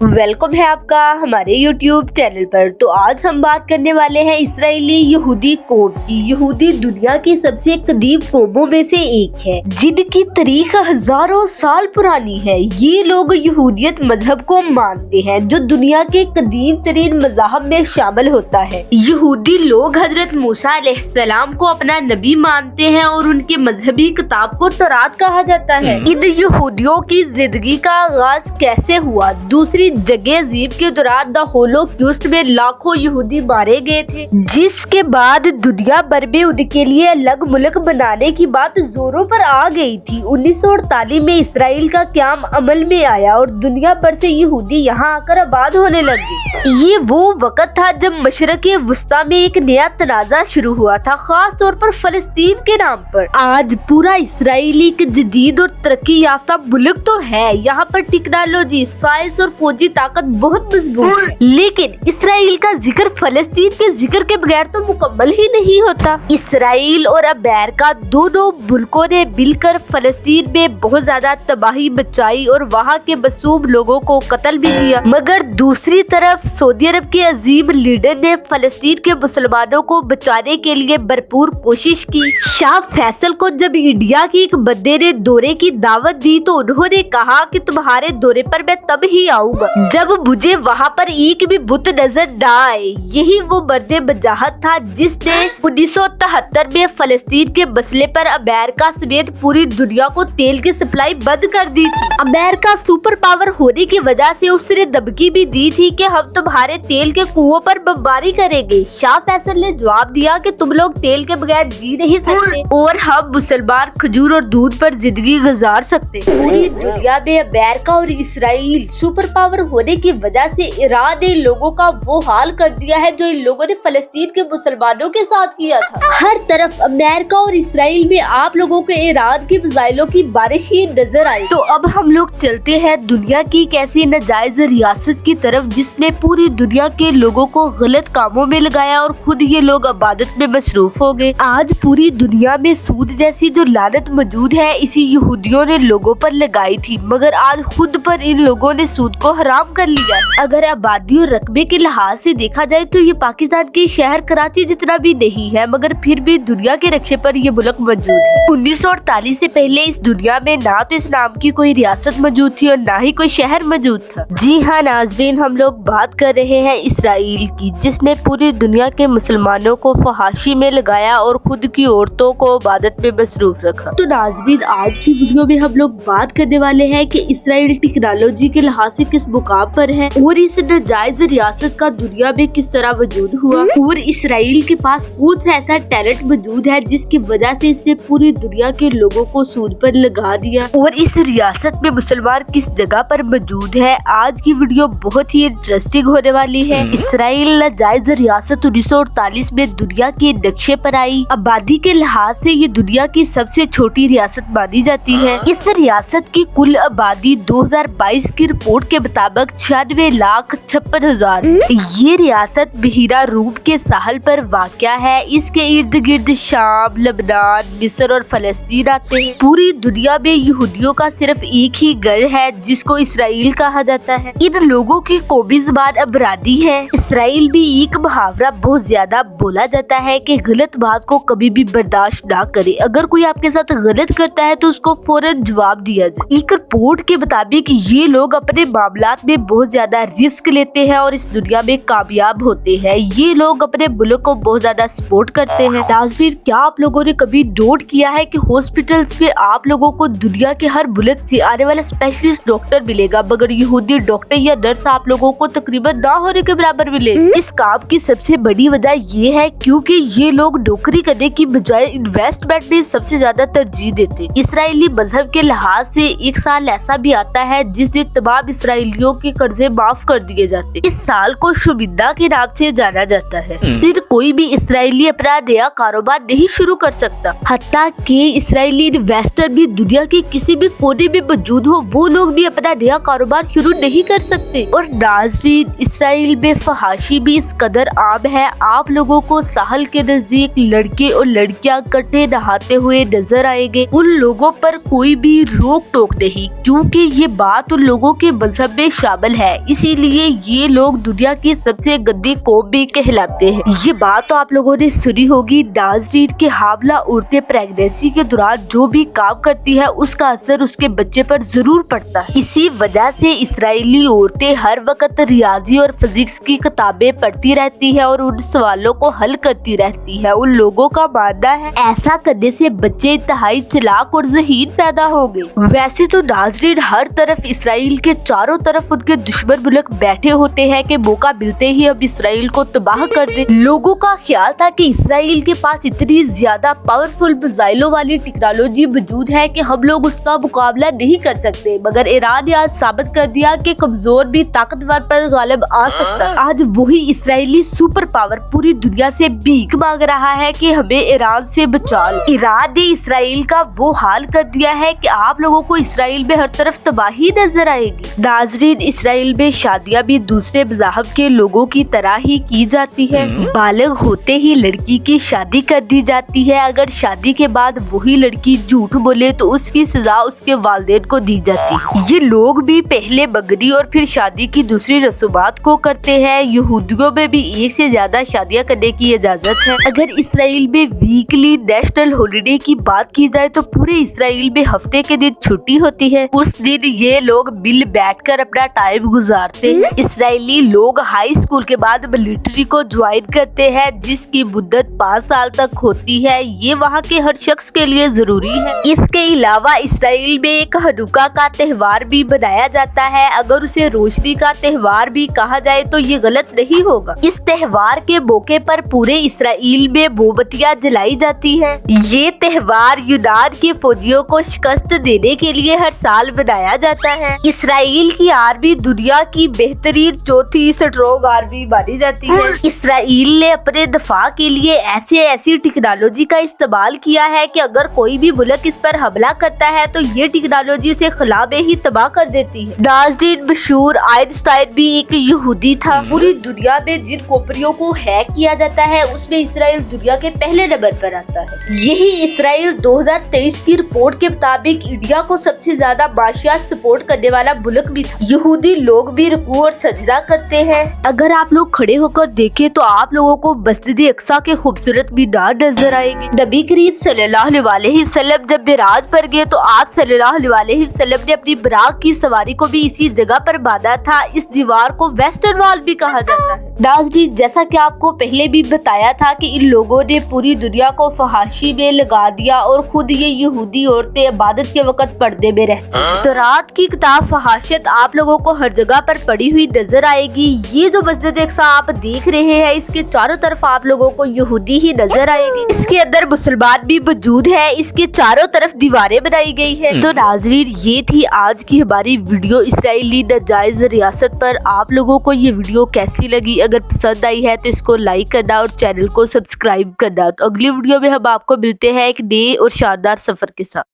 Welcome है आपका हमारे YouTube चैनल पर। तो आज हम बात करने वाले हैं इसराइली यहूदी कौम की। यहूदी दुनिया की सबसे कदीम कौमों में से एक है, जिनकी तारीख हजारों साल पुरानी है। ये लोग यहूदियत मजहब को मानते हैं, जो दुनिया के कदीम तरीन मज़ाहब में शामिल होता है। यहूदी लोग हजरत मूसा अलैहिस्सलाम को अपना नबी मानते हैं और उनके मजहबी किताब को तौरात कहा जाता है। इन यहूदियों की जिंदगी का आगाज कैसे हुआ? दूसरी जगह अजीब के दौरान द होलोकॉस्ट में लाखों यहूदी मारे गए थे, जिसके बाद दुनिया भर में उनके लिए अलग मुल्क बनाने की बात जोरों पर आ गई थी। 1948 में इसराइल का क़याम अमल में आया और दुनिया भर से यहूदी यहाँ आकर आबाद होने लगे। ये वो वक्त था जब मशरक़े वस्ता में एक नया तनाज़ा शुरू हुआ था, खास तौर पर फलस्तीन के नाम पर। आज पूरा इसराइल एक जदीद और तरक्की याफ्ता मुल्क तो है। यहाँ पर टेक्नोलॉजी, साइंस और फौजी ताकत बहुत मजबूत है, लेकिन इसराइल का जिक्र फलस्तीन के जिक्र के बगैर तो मुकम्मल ही नहीं होता। इसराइल और अमेरिका दोनों मुल्कों ने मिलकर फलस्तीन में बहुत ज्यादा तबाही मचाई और वहाँ के मासूम लोगों को कत्ल भी किया। मगर दूसरी तरफ सऊदी अरब के अजीम लीडर ने फलस्तीन के मुसलमानों को बचाने के लिए भरपूर कोशिश की। शाह फैसल को जब इंडिया के एक बंदे ने दौरे की दावत दी तो उन्होंने कहा कि तुम्हारे दौरे पर मैं तब ही आऊंगा जब मुझे वहाँ पर एक भी बुत नजर न आए। यही वो मर्द बजाहत था जिसने 1973 में फलस्तीन के मसले पर अमेरिका समेत पूरी दुनिया को तेल की सप्लाई बंद कर दी थी। अमेरिका सुपर पावर होने की वजह से उसने धमकी भी दी थी कि हम तुम्हारे तेल के कुओं पर बमबारी करेंगे। शाह फैसल ने जवाब दिया कि तुम लोग तेल के बगैर जी नहीं सकते और हम मुसलमान खजूर और दूध पर जिंदगी गुजार सकते। पूरी दुनिया में अमेरिका और इसराइल सुपर पावर होने की वजह से ईरान ने लोगों का वो हाल कर दिया है जो इन लोगों ने फलस्तीन के मुसलमानों के साथ किया था। हर तरफ अमेरिका और इसराइल में आप लोगों को ईरान की मिसाइलों की बारिश ही नजर आई। तो अब हम लोग चलते हैं दुनिया की एक ऐसी नाजायज रियासत की तरफ जिसने पूरी दुनिया के लोगों को गलत कामों में लगाया और खुद ये लोग इबादत में मसरूफ हो गए। आज पूरी दुनिया में सूद जैसी जो लानत मौजूद है, इसी यहूदियों ने लोगों पर लगाई थी, मगर आज खुद पर इन लोगों ने सूद को हराम कर लिया। अगर आबादी और रकबे के लिहाज से देखा जाए तो ये पाकिस्तान के शहर कराची जितना भी नहीं है, मगर फिर भी दुनिया के नक्शे पर ये मुल्क मौजूद है। 1948 से पहले इस दुनिया में ना तो इस नाम की कोई रियासत मौजूद थी और ना ही कोई शहर मौजूद था। जी हाँ नाजरीन, हम लोग बात कर रहे हैं इसराइल की, जिसने पूरी दुनिया के मुसलमानों को फहाशी में लगाया और खुद की औरतों को इबादत में मसरूफ रखा। तो नाजरीन, आज की वीडियो में हम लोग बात करने वाले हैं कि इसराइल टेक्नोलॉजी के लिहाज से किस मुकाम पर है और इस नाजायज रियासत का दुनिया में किस तरह वजूद हुआ और इसराइल के पास कौन सा ऐसा टैलेंट मौजूद है जिसकी वजह से इसने पूरी दुनिया के लोगों को सूद पर लगा दिया और इस रियासत में मुसलमान किस जगह पर मौजूद है। आज की वीडियो बहुत ही इंटरेस्टिंग होने वाली है। इसराइल नाजायज रियासत 1948 में दुनिया के नक्शे पर आई। आबादी के लिहाज से ये दुनिया की सबसे छोटी रियासत मानी जाती है। इस रियासत की कुल आबादी 2022 की रिपोर्ट के मुताबिक 96,56,000। ये रियासत बहीरा रूम के साहल पर वाक़या है। इसके इर्द गिर्द शाम, लबनान, मिस्र और फलस्तीन आते हैं। पूरी दुनिया में यहूदियों का सिर्फ एक ही घर है जिसको इसराइल कहा जाता है। इन लोगों की कौमी ज़बान अबरानी है। इसराइल में एक मुहावरा बहुत ज्यादा बोला जाता है कि गलत बात को कभी भी बर्दाश्त ना करे। अगर कोई आपके साथ गलत करता है तो उसको फौरन जवाब दिया जाए। एक रिपोर्ट के मुताबिक ये लोग अपने मामलात में बहुत ज्यादा रिस्क लेते हैं और इस दुनिया में कामयाब होते हैं। ये लोग अपने मुल्क को बहुत ज्यादा सपोर्ट करते हैं। नाज़रीन, क्या आप लोगों ने कभी नोट किया है कि हॉस्पिटल्स में आप लोगों को दुनिया के हर मुल्क से आने वाला स्पेशलिस्ट डॉक्टर मिलेगा, मगर यहूदी डॉक्टर या नर्स आप लोगों को तकरीबन ना होने के बराबर मिले। इस काम की सबसे बड़ी वजह ये है क्योंकि ये लोग नौकरी करने की बजाय इन्वेस्टमेंट में सबसे ज्यादा तरजीह देते। इसराइली मजहब के लिहाज से एक साल ऐसा भी आता है जिस दिन तमाम इसराइलियों के कर्जे माफ कर दिए जाते। इस साल को शुमिंदा के नाम से जाना जाता है। सिर्फ कोई भी इसराइली अपना नया कारोबार नहीं शुरू कर सकता, हत्ता कि इसराइली इन्वेस्टर भी दुनिया के किसी भी कोने में मौजूद हो, वो लोग भी अपना नया कारोबार शुरू नहीं कर सकते। और नाज़रीन, इसराइल में फहाशी भी इस कदर आम है, आप लोगों को साहल के नजदीक लड़के और लड़कियां इकट्ठे नहाते हुए नजर आएंगे। उन लोगों पर कोई भी रोक टोक नहीं, क्योंकि ये बात उन लोगों के मजहब में शामिल है, इसीलिए ये लोग दुनिया की सबसे गंदी कौम भी कहलाते हैं। ये बात तो आप लोगों ने सुनी होगी। नाज़रीन के हामला औरतें प्रेगनेंसी के दौरान जो भी काम करती है उसका असर उसके बच्चे पर जरूर पड़ता है। इसी वजह से इस्राएली औरतें हर वक्त रियाजी और फिजिक्स की किताबें पढ़ती रहती है और उन सवालों को हल करती रहती है। उन लोगों का मानना है ऐसा करने से बच्चे इंतहाई चालाक और ज़हीन पैदा होंगे। वैसे तो नाज़रीन हर तरफ इसराइल के चारों तरफ उनके दुश्मन मुल्क बैठे होते हैं कि मौका मिलते ही हम इसराइल को तबाह कर दें। लोगों का ख्याल था कि इसराइल के पास इतनी ज्यादा पावरफुल मिसाइलों वाली टेक्नोलॉजी मौजूद है कि हम लोग उसका मुकाबला नहीं कर सकते, मगर ईरान ने आज साबित कर दिया कि कमजोर भी ताकतवर पर गालिब आ सकता है। आज वही इसराइली सुपर पावर पूरी दुनिया से भीख मांग रहा है कि हमें ईरान से बचा लो। ईरान ने इसराइल का वो हाल कर दिया है कि आप लोगों को इसराइल में हर तरफ तबाही नजर आएगी। नाज़रीन इसराइल में शादियां भी दूसरे मज़हब के लोगों की तरह ही की जाती है। बालिग होते ही लड़की की शादी कर दी जाती है। अगर शादी के बाद वही लड़की झूठ बोले तो उसकी सजा उसके वालिदैन को दी जाती है। ये लोग भी पहले बगरी और फिर शादी की दूसरी रसूमात को करते हैं। यहूदियों में भी एक से ज्यादा शादियां करने की इजाजत है। अगर इसराइल में वीकली नेशनल हॉलिडे की बात की जाए तो पूरे इसराइल में हफ्ते के दिन छुट्टी होती है। उस दिन ये लोग मिल बैठकर अपना टाइम गुजारते हैं। इसराइली लोग हाई स्कूल के बाद मिलिट्री को ज्वाइन करते हैं, जिसकी मुद्दत 5 साल तक होती है। ये वहाँ के हर शख्स के लिए जरूरी है। इसके अलावा इसराइल में एक हनुका का त्योहार भी मनाया जाता है। अगर उसे रोशनी का त्योहार भी कहा जाए तो ये गलत नहीं होगा। इस त्योहार के मौके पर पूरे इसराइल में मोमबत्तियां जलाई जाती हैं। ये त्योहार यूनान के फौजियों को शिकस्त देने के लिए हर साल मनाया जाता है। इसराइल की आर्मी दुनिया की बेहतरीन चौथी स्ट्रॉन्ग आर्मी मानी जाती है। इसराइल ने अपने दफा के लिए ऐसी टेक्नोलॉजी का इस्तेमाल किया है कि अगर कोई भी मुल्क इस पर हमला करता है तो ये टेक्नोलॉजी उसे खला में ही तबाह कर देती है। नाज़रीन मशहूर आइंस्टाइन भी एक यहूदी था। पूरी दुनिया में जिन कंपनियों को हैक किया जाता है उसमें इसराइल दुनिया के पहले नंबर पर आता है। यही इसराइल 2023 की रिपोर्ट के मुताबिक इंडिया को सबसे ज्यादा माशियात सपोर्ट करने वाला मुल्क भी था। यहूदी लोग भी रुकू और सजदा करते हैं। अगर आप लोग खड़े होकर देखें तो आप लोगों को मस्जिद अक्सा के खूबसूरत मीनार नजर आएंगे। नबी करीम सल्लल्लाहु अलैहि वसल्लम जब मिराज पर गए तो आप सल्लल्लाहु अलैहि वसल्लम ने अपनी बुराक की सवारी को भी इसी जगह पर बांधा था। इस दीवार को वेस्टर्न वॉल भी कहा जाता है। नाज़रीन जैसा कि आपको पहले भी बताया था कि इन लोगों ने पूरी दुनिया को फहाशी में लगा दिया और खुद ये यहूदी औरतें इबादत के वक्त पर्दे में रहती। तो रात की किताब फहाशत आप लोगों को हर जगह पर पड़ी हुई नजर आएगी। ये जो मस्जिद अक्सा आप देख रहे हैं इसके चारों तरफ आप लोगों को यहूदी ही नजर आएगी। इसके अंदर मुसलमान भी मौजूद है। इसके चारों तरफ दीवारें बनाई गई है। तो नाज़रीन ये थी आज की हमारी वीडियो इसराइली नाजायज रियासत पर। आप लोगों को ये वीडियो कैसी लगी? अगर पसंद आई है तो इसको लाइक करना और चैनल को सब्सक्राइब करना। तो अगली वीडियो में हम आपको मिलते हैं एक नए और शानदार सफर के साथ।